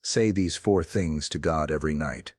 Say these 4 things to God every night,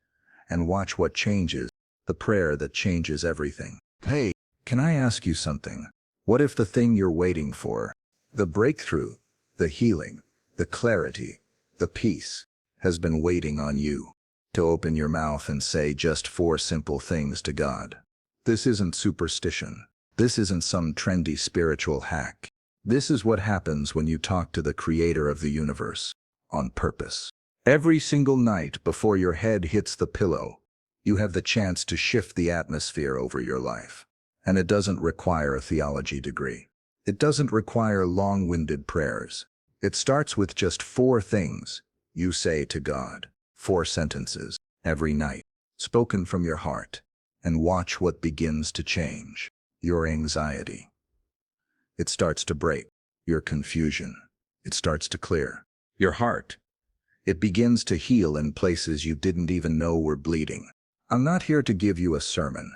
and watch what changes, the prayer that changes everything. Hey, can I ask you something? What if the thing you're waiting for, the breakthrough, the healing, the clarity, the peace, has been waiting on you to open your mouth and say just 4 simple things to God? This isn't superstition. This isn't some trendy spiritual hack. This is what happens when you talk to the creator of the universe, on purpose. Every single night before your head hits the pillow, you have the chance to shift the atmosphere over your life. And it doesn't require a theology degree. It doesn't require long-winded prayers. It starts with just 4 things you say to God. 4 sentences, every night, spoken from your heart. And watch what begins to change. Your anxiety. It starts to break. Your confusion. It starts to clear. Your heart. It begins to heal in places you didn't even know were bleeding. I'm not here to give you a sermon.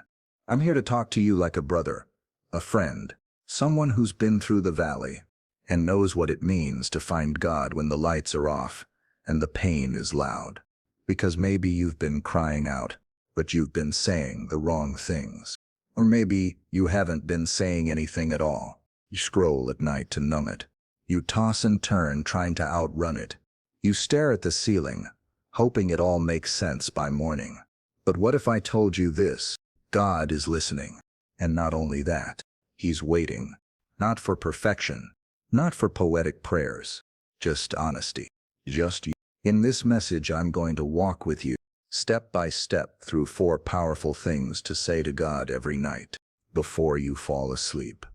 I'm here to talk to you like a brother, a friend, someone who's been through the valley and knows what it means to find God when the lights are off and the pain is loud. Because maybe you've been crying out, but you've been saying the wrong things. Or maybe you haven't been saying anything at all. You scroll at night to numb it. You toss and turn trying to outrun it. You stare at the ceiling, hoping it all makes sense by morning. But what if I told you this? God is listening. And not only that, He's waiting. Not for perfection, not for poetic prayers, just honesty. Just you. In this message, I'm going to walk with you, step by step, through 4 powerful things to say to God every night, before you fall asleep.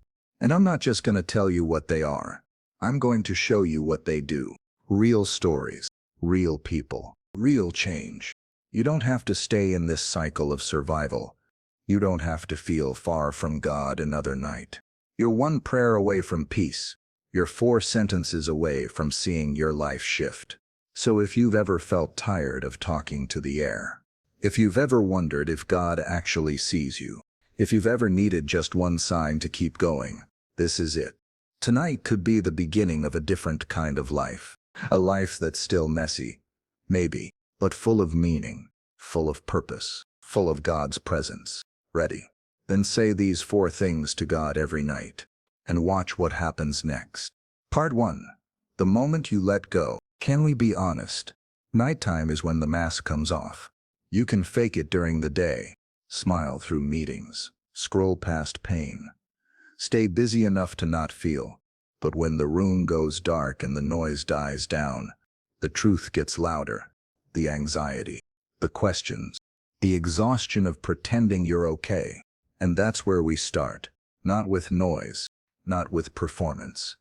And I'm not just going to tell you what they are. I'm going to show you what they do. Real stories, real people, real change. You don't have to stay in this cycle of survival. You don't have to feel far from God another night. You're 1 prayer away from peace. You're 4 sentences away from seeing your life shift. So if you've ever felt tired of talking to the air, if you've ever wondered if God actually sees you, if you've ever needed just 1 sign to keep going, this is it. Tonight could be the beginning of a different kind of life. A life that's still messy, maybe, but full of meaning, full of purpose, full of God's presence. Ready? Then say these 4 things to God every night, and watch what happens next. Part 1. The moment you let go. Can we be honest? Nighttime is when the mask comes off. You can fake it during the day, smile through meetings, scroll past pain, stay busy enough to not feel. But when the room goes dark and the noise dies down, the truth gets louder. The anxiety, the questions, the exhaustion of pretending you're okay. And that's where we start. Not with noise, not with performance,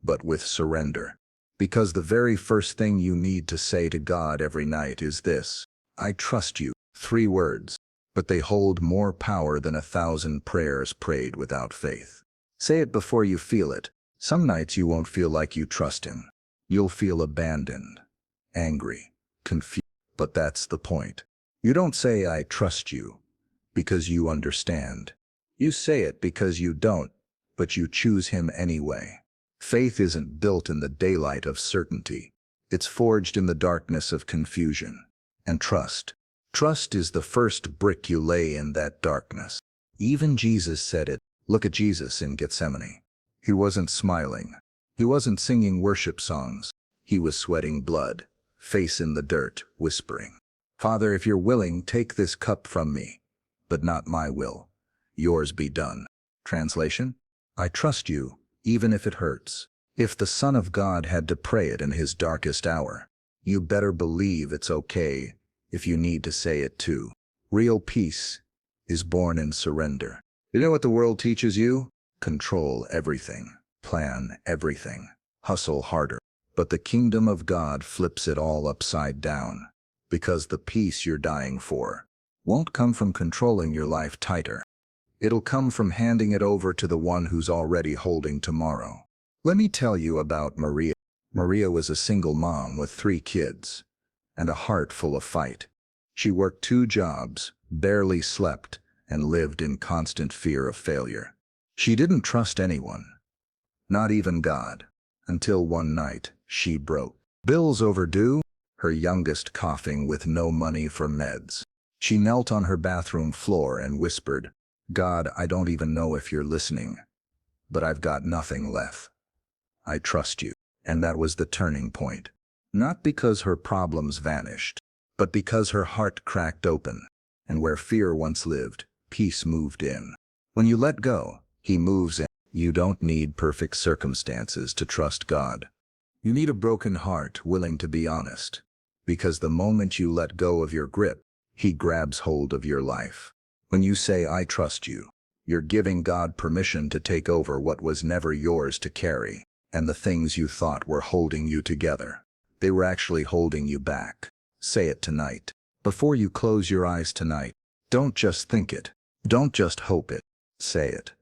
but with surrender. Because the very first thing you need to say to God every night is this: I trust you. 3 words, but they hold more power than 1,000 prayers prayed without faith. Say it before you feel it. Some nights you won't feel like you trust Him. You'll feel abandoned, angry, confused. But that's the point. You don't say, I trust you, because you understand. You say it because you don't, but you choose Him anyway. Faith isn't built in the daylight of certainty. It's forged in the darkness of confusion. And trust. Trust is the first brick you lay in that darkness. Even Jesus said it. Look at Jesus in Gethsemane. He wasn't smiling. He wasn't singing worship songs. He was sweating blood, face in the dirt, whispering, Father, if you're willing, take this cup from me, but not my will. Yours be done. Translation? I trust you, even if it hurts. If the Son of God had to pray it in His darkest hour, you better believe it's okay if you need to say it too. Real peace is born in surrender. You know what the world teaches you? Control everything, plan everything, hustle harder. But the kingdom of God flips it all upside down. Because the peace you're dying for won't come from controlling your life tighter. It'll come from handing it over to the one who's already holding tomorrow. Let me tell you about Maria. Maria was a single mom with 3 kids and a heart full of fight. She worked 2 jobs, barely slept, and lived in constant fear of failure. She didn't trust anyone, not even God, until one night she broke. Bills overdue, her youngest coughing with no money for meds. She knelt on her bathroom floor and whispered, "God, I don't even know if you're listening, but I've got nothing left. I trust you." And that was the turning point. Not because her problems vanished, but because her heart cracked open, and where fear once lived, peace moved in. When you let go, He moves in. You don't need perfect circumstances to trust God. You need a broken heart willing to be honest, because the moment you let go of your grip, He grabs hold of your life. When you say, "I trust you," you're giving God permission to take over what was never yours to carry, and the things you thought were holding you together, they were actually holding you back. Say it tonight. Before you close your eyes tonight, don't just think it. Don't just hope it. Say it.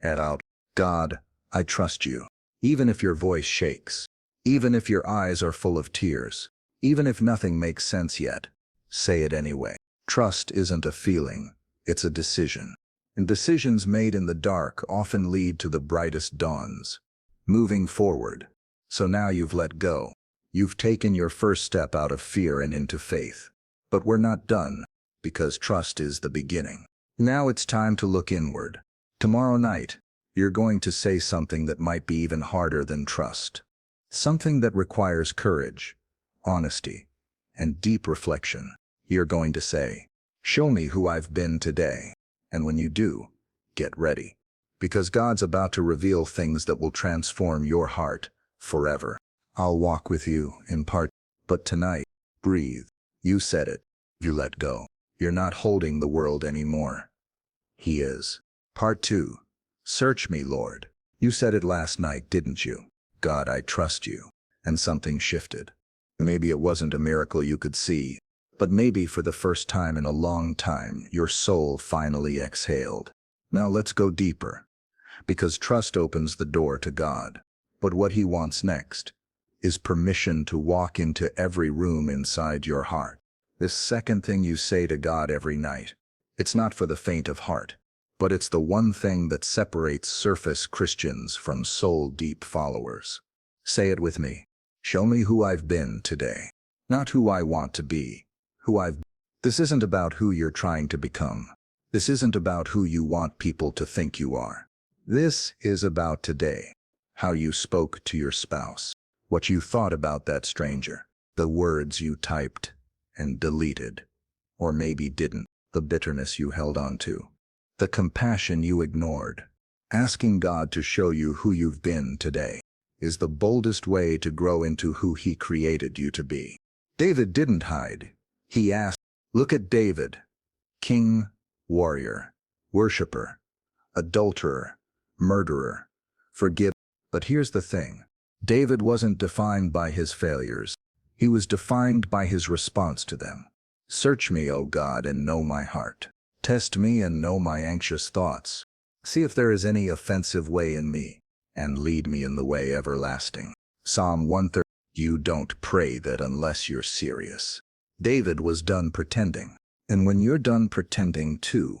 Out. God, I trust you. Even if your voice shakes. Even if your eyes are full of tears. Even if nothing makes sense yet. Say it anyway. Trust isn't a feeling. It's a decision. And decisions made in the dark often lead to the brightest dawns. Moving forward. So now you've let go. You've taken your first step out of fear and into faith. But we're not done, because trust is the beginning. Now it's time to look inward. Tomorrow night, you're going to say something that might be even harder than trust. Something that requires courage, honesty, and deep reflection. You're going to say, "Show me who I've been today." And when you do, get ready. Because God's about to reveal things that will transform your heart forever. I'll walk with you in part, but tonight, breathe. You said it. You let go. You're not holding the world anymore. He is. Part 2. Search me, Lord. You said it last night, didn't you? God, I trust you. And something shifted. Maybe it wasn't a miracle you could see, but maybe for the first time in a long time, your soul finally exhaled. Now let's go deeper. Because trust opens the door to God. But what He wants next is permission to walk into every room inside your heart. This second thing you say to God every night, it's not for the faint of heart, but it's the one thing that separates surface Christians from soul-deep followers. Say it with me. Show me who I've been today. Not who I want to be, who I've been. This isn't about who you're trying to become. This isn't about who you want people to think you are. This is about today. How you spoke to your spouse. What you thought about that stranger. The words you typed and deleted. Or maybe didn't. The bitterness you held on to. The compassion you ignored. Asking God to show you who you've been today is the boldest way to grow into who He created you to be. David didn't hide. He asked. Look at David. King, warrior, worshiper, adulterer, murderer, forgive. But here's the thing. David wasn't defined by his failures. He was defined by his response to them. Search me, O God, and know my heart. Test me and know my anxious thoughts. See if there is any offensive way in me, and lead me in the way everlasting. Psalm 130. You don't pray that unless you're serious. David was done pretending. And when you're done pretending too,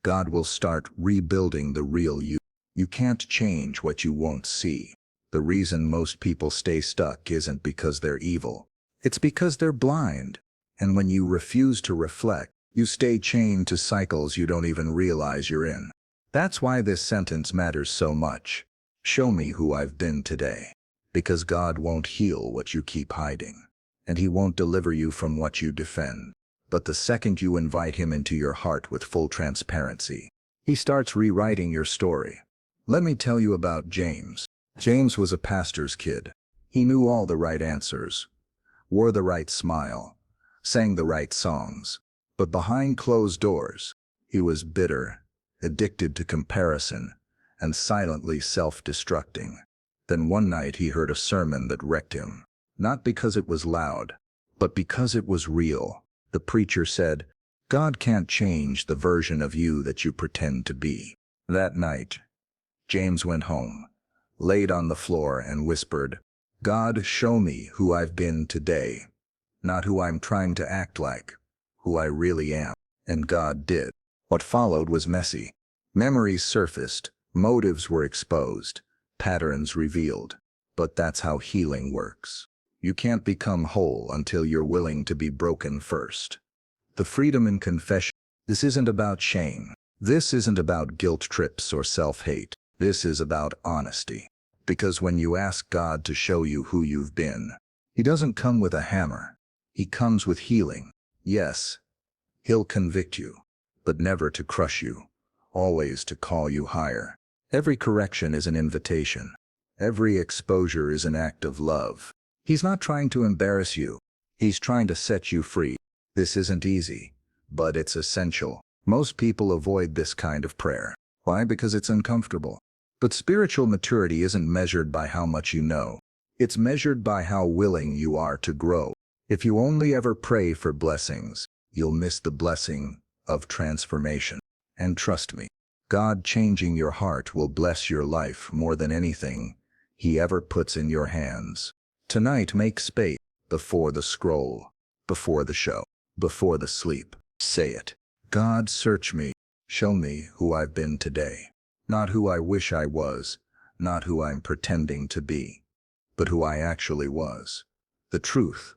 God will start rebuilding the real you. You can't change what you won't see. The reason most people stay stuck isn't because they're evil. It's because they're blind. And when you refuse to reflect, you stay chained to cycles you don't even realize you're in. That's why this sentence matters so much. Show me who I've been today. Because God won't heal what you keep hiding. And He won't deliver you from what you defend. But the second you invite Him into your heart with full transparency, He starts rewriting your story. Let me tell you about James. James was a pastor's kid. He knew all the right answers, wore the right smile, sang the right songs. But behind closed doors, he was bitter, addicted to comparison, and silently self-destructing. Then one night he heard a sermon that wrecked him. Not because it was loud, but because it was real. The preacher said, God can't change the version of you that you pretend to be. That night, James went home, laid on the floor and whispered, God, show me who I've been today. Not who I'm trying to act like, who I really am. And God did. What followed was messy. Memories surfaced, motives were exposed, patterns revealed. But that's how healing works. You can't become whole until you're willing to be broken first. The freedom in confession. This isn't about shame. This isn't about guilt trips or self-hate. This is about honesty. Because when you ask God to show you who you've been, He doesn't come with a hammer. He comes with healing. Yes, He'll convict you, but never to crush you, always to call you higher. Every correction is an invitation. Every exposure is an act of love. He's not trying to embarrass you. He's trying to set you free. This isn't easy, but it's essential. Most people avoid this kind of prayer. Why? Because it's uncomfortable. But spiritual maturity isn't measured by how much you know. It's measured by how willing you are to grow. If you only ever pray for blessings, you'll miss the blessing of transformation. And trust me, God changing your heart will bless your life more than anything He ever puts in your hands. Tonight, make space before the scroll, before the show, before the sleep. Say it. God, search me. Show me who I've been today. Not who I wish I was, not who I'm pretending to be, but who I actually was. The truth,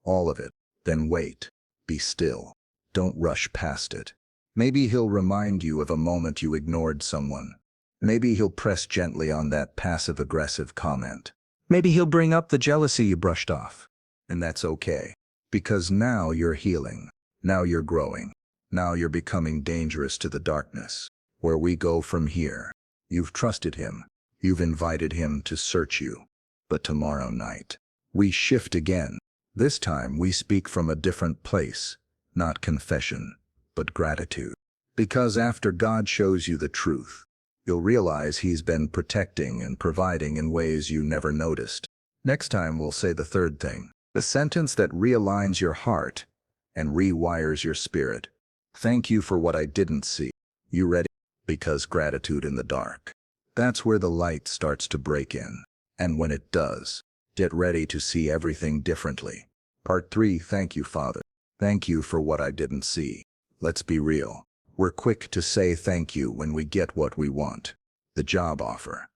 all of it. Then wait. Be still. Don't rush past it. Maybe He'll remind you of a moment you ignored someone. Maybe He'll press gently on that passive-aggressive comment. Maybe He'll bring up the jealousy you brushed off. And that's okay. Because now you're healing. Now you're growing. Now you're becoming dangerous to the darkness. Where we go from here. You've trusted Him. You've invited Him to search you. But tomorrow night, we shift again. This time we speak from a different place. Not confession, but gratitude. Because after God shows you the truth, you'll realize He's been protecting and providing in ways you never noticed. Next time we'll say the third thing. The sentence that realigns your heart and rewires your spirit. Thank you for what I didn't see. You ready? Because gratitude in the dark. That's where the light starts to break in. And when it does, get ready to see everything differently. Part 3. Thank you, Father. Thank you for what I didn't see. Let's be real. We're quick to say thank you when we get what we want. The job offer,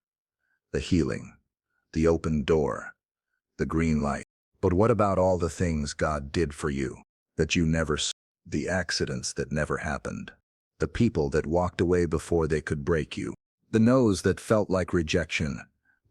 the healing, the open door, the green light. But what about all the things God did for you that you never saw? The accidents that never happened, the people that walked away before they could break you, the no's that felt like rejection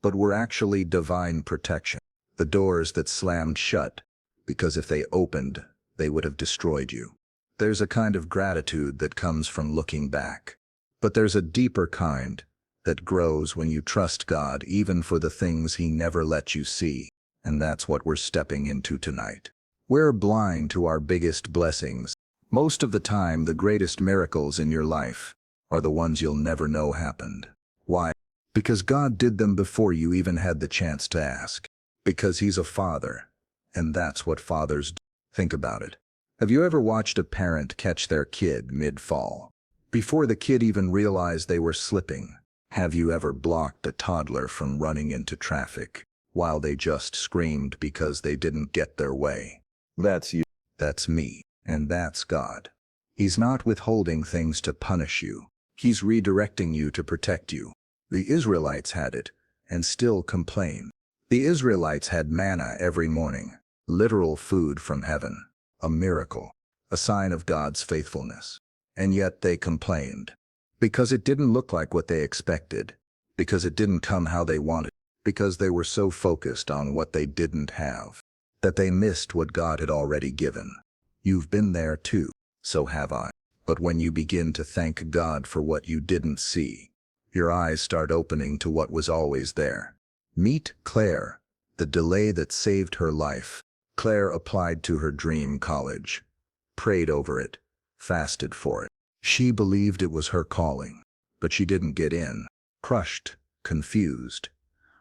but were actually divine protection, the doors that slammed shut because if they opened, they would have destroyed you. There's a kind of gratitude that comes from looking back, but there's a deeper kind that grows when you trust God even for the things He never let you see, and that's what we're stepping into tonight. We're blind to our biggest blessings. Most of the time, the greatest miracles in your life are the ones you'll never know happened. Why? Because God did them before you even had the chance to ask. Because He's a father, and that's what fathers do. Think about it. Have you ever watched a parent catch their kid mid-fall? Before the kid even realized they were slipping? Have you ever blocked a toddler from running into traffic while they just screamed because they didn't get their way? That's you. That's me. And that's God. He's not withholding things to punish you. He's redirecting you to protect you. The Israelites had it, and still complain. The Israelites had manna every morning, literal food from heaven, a miracle, a sign of God's faithfulness. And yet they complained. Because it didn't look like what they expected, because it didn't come how they wanted, because they were so focused on what they didn't have, that they missed what God had already given. You've been there too, so have I. But when you begin to thank God for what you didn't see, your eyes start opening to what was always there. Meet Claire, the delay that saved her life. Claire applied to her dream college, prayed over it, fasted for it. She believed it was her calling, but she didn't get in. Crushed, confused,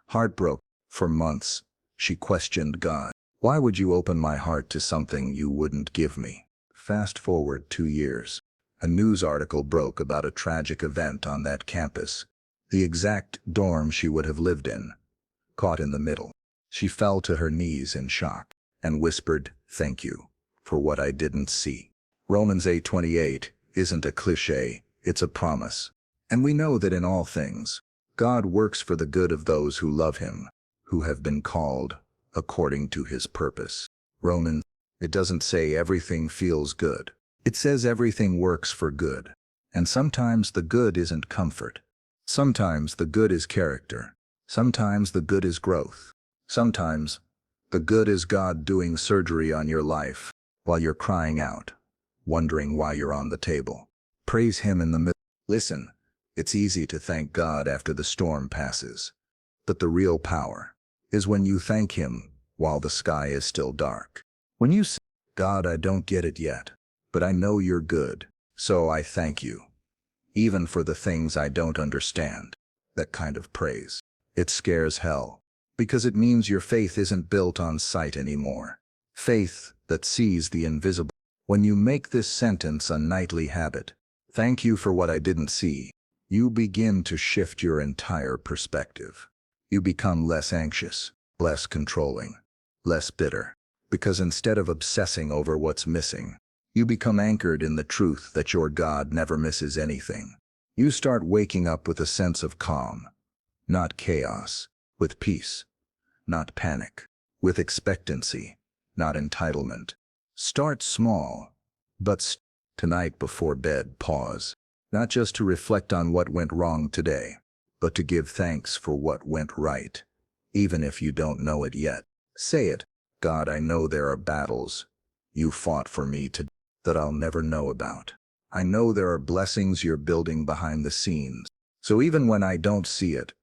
heartbroken. For months, she questioned God. Why would you open my heart to something you wouldn't give me? Fast forward 2 years. A news article broke about a tragic event on that campus, the exact dorm she would have lived in. Caught in the middle, she fell to her knees in shock and whispered, "Thank you for what I didn't see." Romans 8:28 isn't a cliché, it's a promise. And we know that in all things, God works for the good of those who love Him, who have been called according to his purpose. Romans, it doesn't say everything feels good. It says everything works for good. And sometimes the good isn't comfort. Sometimes the good is character. Sometimes the good is growth. Sometimes the good is God doing surgery on your life while you're crying out, wondering why you're on the table. Praise him in the middle. Listen, it's easy to thank God after the storm passes. But the real power is when you thank him while the sky is still dark. When you say, God, I don't get it yet, but I know you're good, so I thank you. Even for the things I don't understand. That kind of praise. It scares hell. Because it means your faith isn't built on sight anymore. Faith that sees the invisible. When you make this sentence a nightly habit, thank you for what I didn't see, you begin to shift your entire perspective. You become less anxious, less controlling, less bitter. Because instead of obsessing over what's missing, you become anchored in the truth that your God never misses anything. You start waking up with a sense of calm, not chaos, with peace, not panic, with expectancy, not entitlement. Start small, but tonight before bed, pause, not just to reflect on what went wrong today, but to give thanks for what went right, even if you don't know it yet. Say it, God, I know there are battles you fought for me today that I'll never know about. I know there are blessings you're building behind the scenes. So even when I don't see it,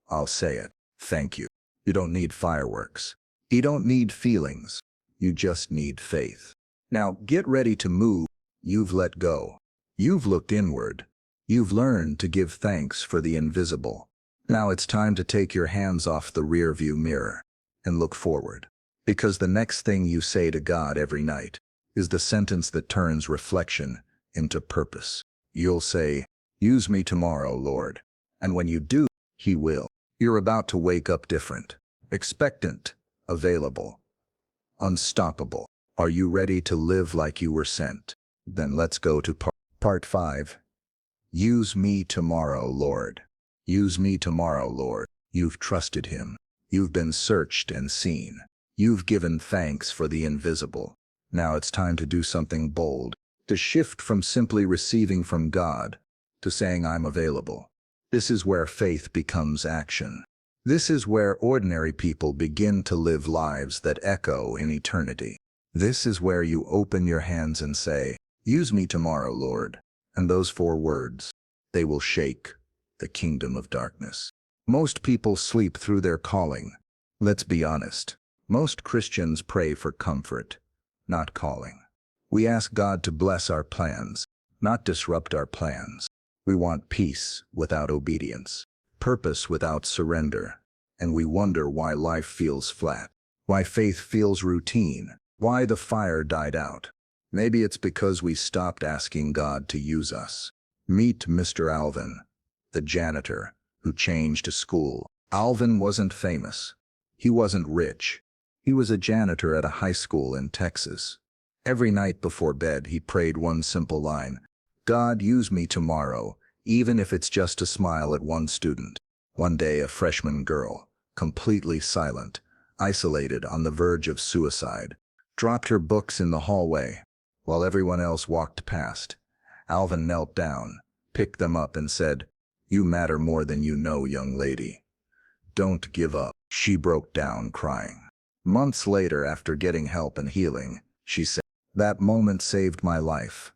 I'll say it. Thank you. You don't need fireworks. You don't need feelings. You just need faith. Now get ready to move. You've let go. You've looked inward. You've learned to give thanks for the invisible. Now it's time to take your hands off the rearview mirror and look forward. Because the next thing you say to God every night is the sentence that turns reflection into purpose. You'll say, use me tomorrow, Lord. And when you do, he will. You're about to wake up different, expectant, available, unstoppable. Are you ready to live like you were sent? Then let's go to part 5. Use me tomorrow, Lord. Use me tomorrow, Lord. You've trusted him. You've been searched and seen. You've given thanks for the invisible. Now it's time to do something bold, to shift from simply receiving from God to saying I'm available. This is where faith becomes action. This is where ordinary people begin to live lives that echo in eternity. This is where you open your hands and say, use me tomorrow, Lord. And those 4 words, they will shake the kingdom of darkness. Most people sleep through their calling. Let's be honest. Most Christians pray for comfort, not calling. We ask God to bless our plans, not disrupt our plans. We want peace without obedience, purpose without surrender, and we wonder why life feels flat, why faith feels routine, why the fire died out. Maybe it's because we stopped asking God to use us. Meet Mr. Alvin, the janitor who changed to school. Alvin wasn't famous. He wasn't rich. He was a janitor at a high school in Texas. Every night before bed, he prayed one simple line, God, use me tomorrow, even if it's just to smile at one student. One day, a freshman girl, completely silent, isolated on the verge of suicide, dropped her books in the hallway. While everyone else walked past, Alvin knelt down, picked them up and said, you matter more than you know, young lady. Don't give up. She broke down crying. Months later, after getting help and healing, she said, that moment saved my life.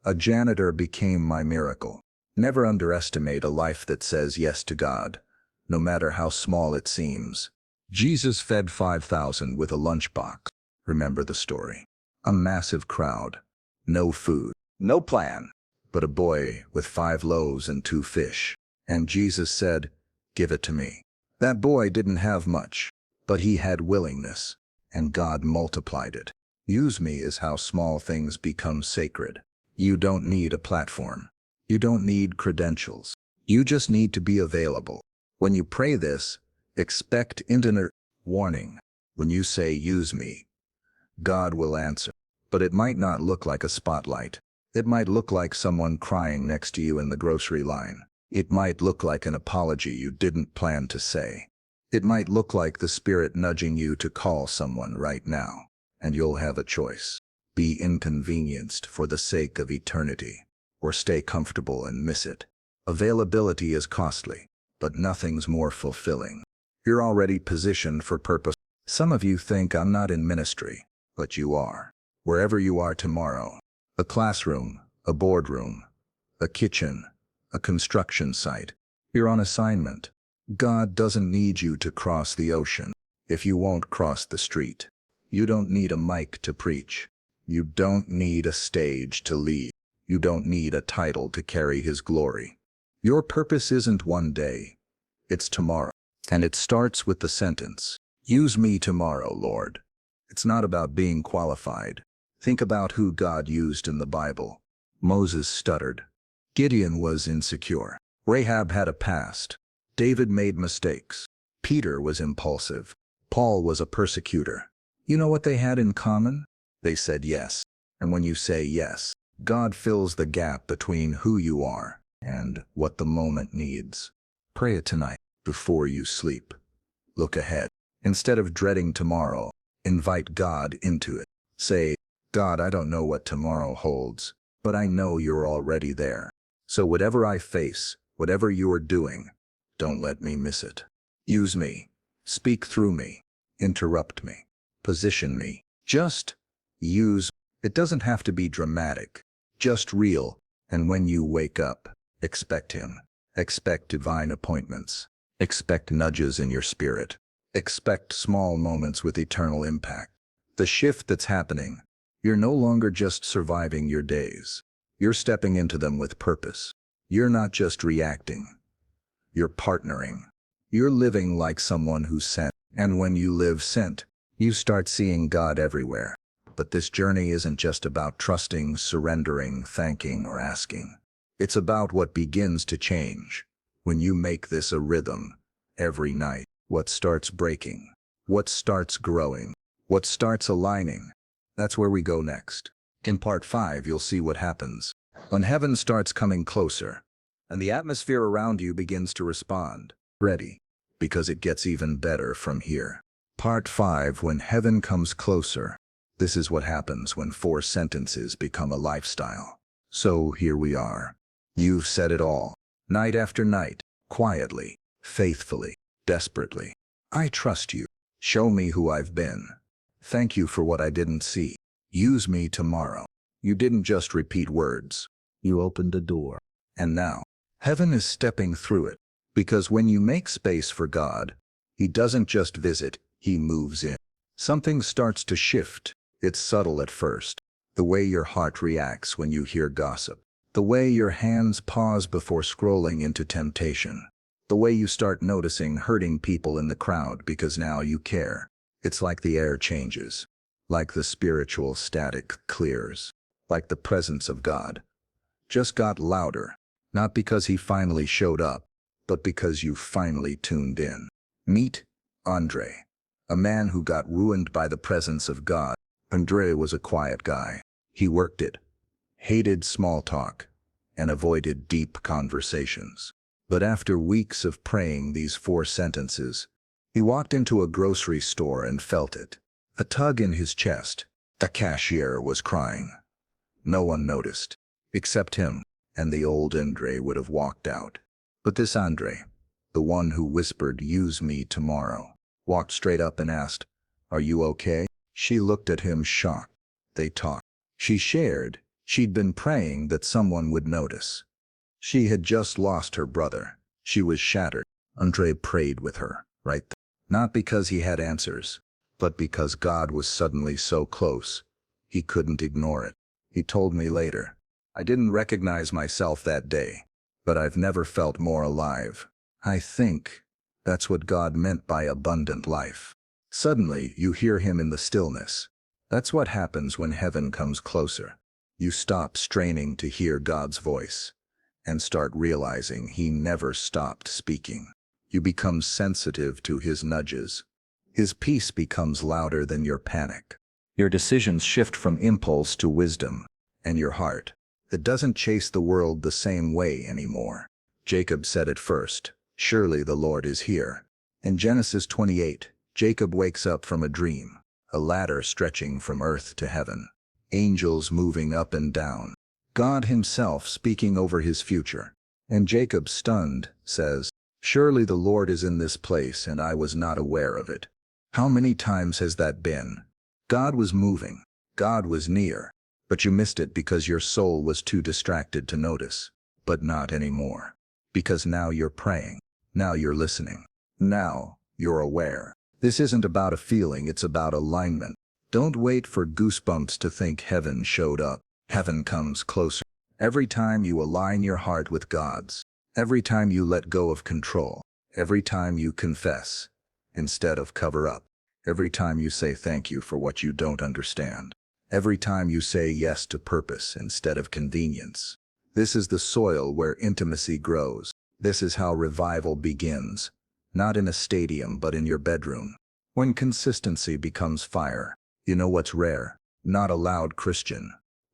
A janitor became my miracle. Never underestimate a life that says yes to God, no matter how small it seems. Jesus fed 5,000 with a lunchbox. Remember the story. A massive crowd. No food. No plan. But a boy with 5 loaves and 2 fish. And Jesus said, give it to me. That boy didn't have much, but he had willingness, and God multiplied it. Use me is how small things become sacred. You don't need a platform. You don't need credentials. You just need to be available. When you pray this, expect infinite warning. When you say, use me, God will answer. But it might not look like a spotlight. It might look like someone crying next to you in the grocery line. It might look like an apology you didn't plan to say. It might look like the Spirit nudging you to call someone right now, and you'll have a choice. Be inconvenienced for the sake of eternity, or stay comfortable and miss it. Availability is costly, but nothing's more fulfilling. You're already positioned for purpose. Some of you think I'm not in ministry, but you are. Wherever you are tomorrow, a classroom, a boardroom, a kitchen, a construction site, you're on assignment. God doesn't need you to cross the ocean if you won't cross the street. You don't need a mic to preach. You don't need a stage to lead. You don't need a title to carry His glory. Your purpose isn't one day, it's tomorrow. And it starts with the sentence, "Use me tomorrow, Lord." It's not about being qualified. Think about who God used in the Bible. Moses stuttered. Gideon was insecure. Rahab had a past. David made mistakes. Peter was impulsive. Paul was a persecutor. You know what they had in common? They said yes. And when you say yes, God fills the gap between who you are and what the moment needs. Pray it tonight before you sleep. Look ahead. Instead of dreading tomorrow, invite God into it. Say, "God, I don't know what tomorrow holds, but I know you're already there. So whatever I face, whatever you are doing, don't let me miss it. Use me. Speak through me. Interrupt me. Position me. Just use." It doesn't have to be dramatic, just real. And when you wake up, expect Him. Expect divine appointments. Expect nudges in your spirit. Expect small moments with eternal impact. The shift that's happening, you're no longer just surviving your days. You're stepping into them with purpose. You're not just reacting. You're partnering. You're living like someone who's sent. And when you live sent, you start seeing God everywhere. But this journey isn't just about trusting, surrendering, thanking, or asking. It's about what begins to change when you make this a rhythm every night. What starts breaking? What starts growing? What starts aligning? That's where we go next. In part 5, you'll see what happens when heaven starts coming closer and the atmosphere around you begins to respond. Ready? Because it gets even better from here. Part 5, when heaven comes closer. This is what happens when 4 sentences become a lifestyle. So here we are. You've said it all. Night after night, quietly, faithfully, desperately. I trust you. Show me who I've been. Thank you for what I didn't see. Use me tomorrow. You didn't just repeat words. You opened a door. And now, heaven is stepping through it. Because when you make space for God, He doesn't just visit, He moves in. Something starts to shift. It's subtle at first. The way your heart reacts when you hear gossip. The way your hands pause before scrolling into temptation. The way you start noticing hurting people in the crowd because now you care. It's like the air changes. Like the spiritual static clears. Like the presence of God just got louder. Not because He finally showed up, but because you finally tuned in. Meet Andre, a man who got ruined by the presence of God. Andre was a quiet guy. He worked it, hated small talk, and avoided deep conversations. But after weeks of praying these 4 sentences, he walked into a grocery store and felt it. A tug in his chest. The cashier was crying. No one noticed, except him, and the old Andre would have walked out. But this Andre, the one who whispered, "Use me tomorrow," walked straight up and asked, "Are you okay?" She looked at him shocked. They talked. She shared. She'd been praying that someone would notice. She had just lost her brother. She was shattered. Andre prayed with her, right there. Not because he had answers, but because God was suddenly so close, he couldn't ignore it. He told me later, "I didn't recognize myself that day, but I've never felt more alive." I think that's what God meant by abundant life. Suddenly, you hear Him in the stillness. That's what happens when heaven comes closer. You stop straining to hear God's voice and start realizing He never stopped speaking. You become sensitive to His nudges. His peace becomes louder than your panic. Your decisions shift from impulse to wisdom, and your heart, it doesn't chase the world the same way anymore. Jacob said it first, "Surely the Lord is here," In Genesis 28, Jacob wakes up from a dream, a ladder stretching from earth to heaven, angels moving up and down, God himself speaking over his future. And Jacob, stunned, says, "Surely the Lord is in this place and I was not aware of it." How many times has that been? God was moving, God was near, but you missed it because your soul was too distracted to notice. But not anymore. Because now you're praying, now you're listening, now you're aware. This isn't about a feeling, it's about alignment. Don't wait for goosebumps to think heaven showed up. Heaven comes closer. Every time you align your heart with God's, every time you let go of control, every time you confess instead of cover up, every time you say thank you for what you don't understand, every time you say yes to purpose instead of convenience. This is the soil where intimacy grows. This is how revival begins. Not in a stadium, but in your bedroom. When consistency becomes fire, you know what's rare? Not a loud Christian,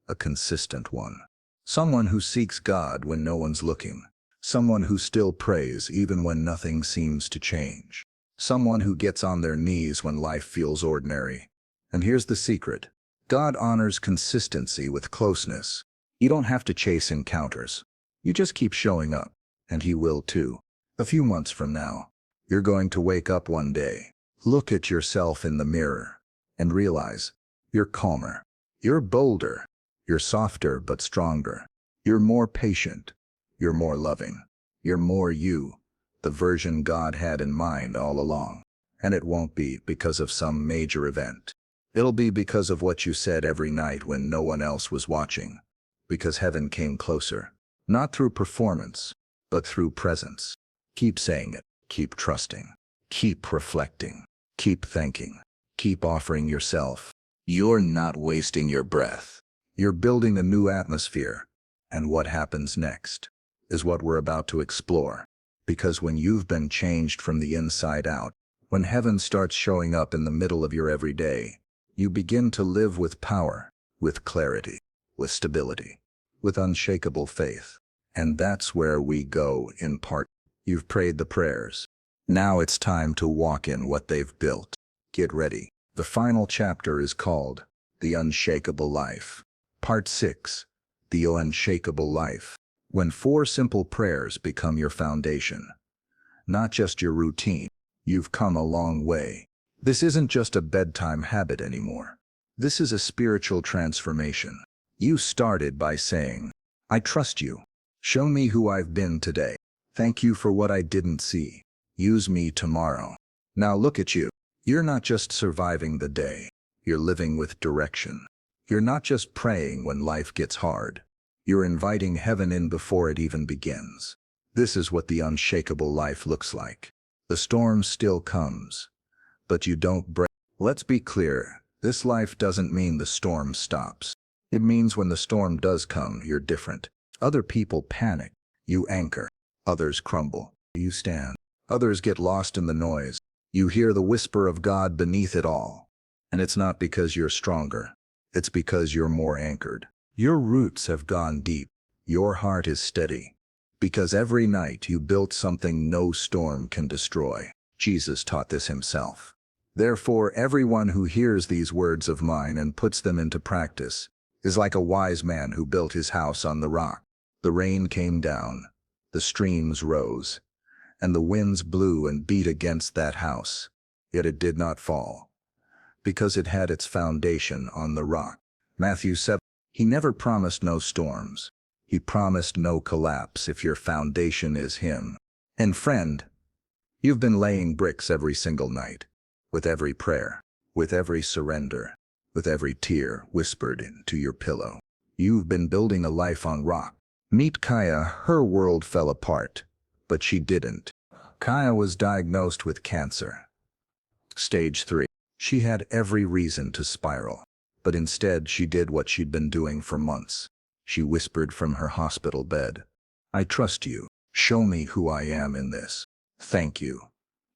a consistent one. Someone who seeks God when no one's looking. Someone who still prays even when nothing seems to change. Someone who gets on their knees when life feels ordinary. And here's the secret. God honors consistency with closeness. You don't have to chase encounters. You just keep showing up, and he will too. A few months from now, you're going to wake up one day, look at yourself in the mirror, and realize you're calmer, you're bolder, you're softer but stronger, you're more patient, you're more loving, you're more you, the version God had in mind all along. And it won't be because of some major event. It'll be because of what you said every night when no one else was watching. Because heaven came closer, not through performance, but through presence. Keep saying it, keep trusting, keep reflecting, keep thanking, keep offering yourself. You're not wasting your breath. You're building a new atmosphere. And what happens next is what we're about to explore. Because when you've been changed from the inside out, when heaven starts showing up in the middle of your everyday, you begin to live with power, with clarity, with stability, with unshakable faith. And that's where we go in part. You've prayed the prayers. Now it's time to walk in what they've built. Get ready. The final chapter is called The Unshakable Life. Part 6. The Unshakable Life. When 4 simple prayers become your foundation, not just your routine, you've come a long way. This isn't just a bedtime habit anymore. This is a spiritual transformation. You started by saying, "I trust you. Show me who I've been today. Thank you for what I didn't see. Use me tomorrow." Now look at you. You're not just surviving the day. You're living with direction. You're not just praying when life gets hard. You're inviting heaven in before it even begins. This is what the unshakable life looks like. The storm still comes, but you don't break. Let's be clear. This life doesn't mean the storm stops. It means when the storm does come, you're different. Other people panic. You anchor. Others crumble. You stand. Others get lost in the noise. You hear the whisper of God beneath it all. And it's not because you're stronger. It's because you're more anchored. Your roots have gone deep. Your heart is steady. Because every night you built something no storm can destroy. Jesus taught this himself. Therefore, everyone who hears these words of mine and puts them into practice is like a wise man who built his house on the rock. The rain came down, the streams rose, and the winds blew and beat against that house. Yet it did not fall, because it had its foundation on the rock. Matthew 7. He never promised no storms. He promised no collapse if your foundation is him. And friend, you've been laying bricks every single night, with every prayer, with every surrender, with every tear whispered into your pillow. You've been building a life on rock. Meet Kaya. Her world fell apart, but she didn't. Kaya was diagnosed with cancer. Stage 3. She had every reason to spiral, but instead she did what she'd been doing for months. She whispered from her hospital bed, "I trust you. Show me who I am in this. Thank you.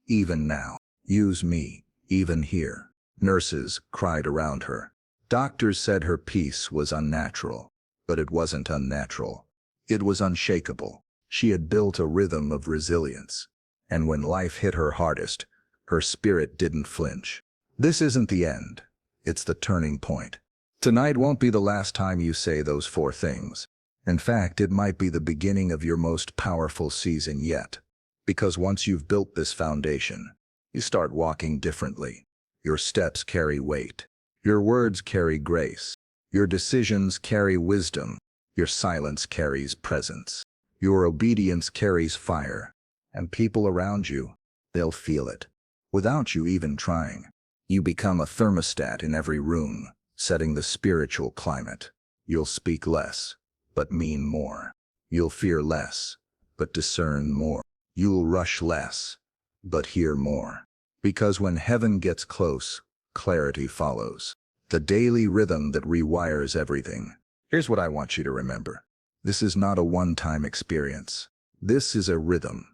Even now. Use me, even here." Nurses cried around her. Doctors said her peace was unnatural, but it wasn't unnatural. It was unshakable. She had built a rhythm of resilience. And when life hit her hardest, her spirit didn't flinch. This isn't the end. It's the turning point. Tonight won't be the last time you say those 4 things. In fact, it might be the beginning of your most powerful season yet. Because once you've built this foundation, you start walking differently. Your steps carry weight. Your words carry grace. Your decisions carry wisdom. Your silence carries presence. Your obedience carries fire. And people around you, they'll feel it. Without you even trying. You become a thermostat in every room, setting the spiritual climate. You'll speak less, but mean more. You'll fear less, but discern more. You'll rush less, but hear more. Because when heaven gets close, clarity follows. The daily rhythm that rewires everything. Here's what I want you to remember. This is not a one-time experience. This is a rhythm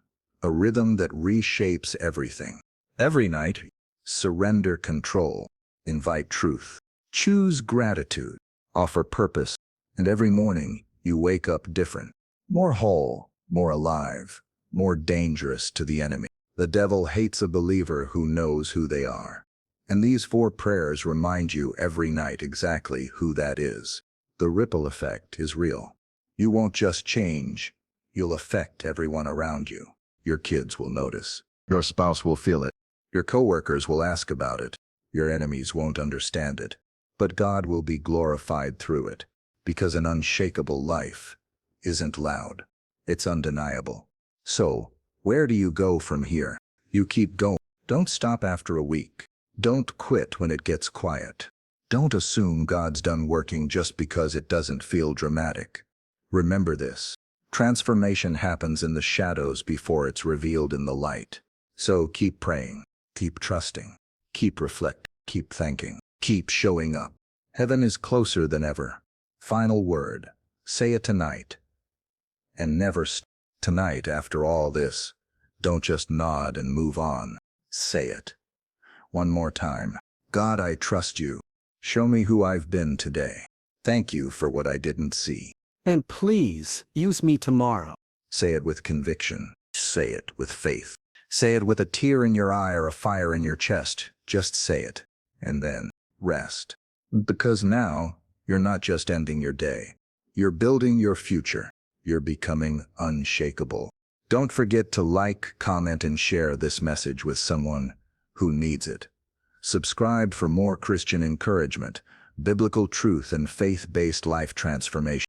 that reshapes everything. Every night, surrender control, invite truth, choose gratitude, offer purpose, and every morning you wake up different, more whole, more alive, more dangerous to the enemy. The devil hates a believer who knows who they are. And these 4 prayers remind you every night exactly who that is. The ripple effect is real. You won't just change, you'll affect everyone around you. Your kids will notice. Your spouse will feel it. Your coworkers will ask about it. Your enemies won't understand it. But God will be glorified through it. Because an unshakable life isn't loud. It's undeniable. So, where do you go from here? You keep going. Don't stop after a week. Don't quit when it gets quiet. Don't assume God's done working just because it doesn't feel dramatic. Remember this. Transformation happens in the shadows before it's revealed in the light. So keep praying, keep trusting, keep reflecting, keep thanking, keep showing up. Heaven is closer than ever. Final word. Say it tonight. And never stop. Tonight, after all this, don't just nod and move on. Say it. One more time. God, I trust you. Show me who I've been today. Thank you for what I didn't see. And please, use me tomorrow. Say it with conviction. Say it with faith. Say it with a tear in your eye or a fire in your chest. Just say it. And then, rest. Because now, you're not just ending your day. You're building your future. You're becoming unshakable. Don't forget to like, comment, and share this message with someone who needs it. Subscribe for more Christian encouragement, biblical truth, and faith-based life transformation.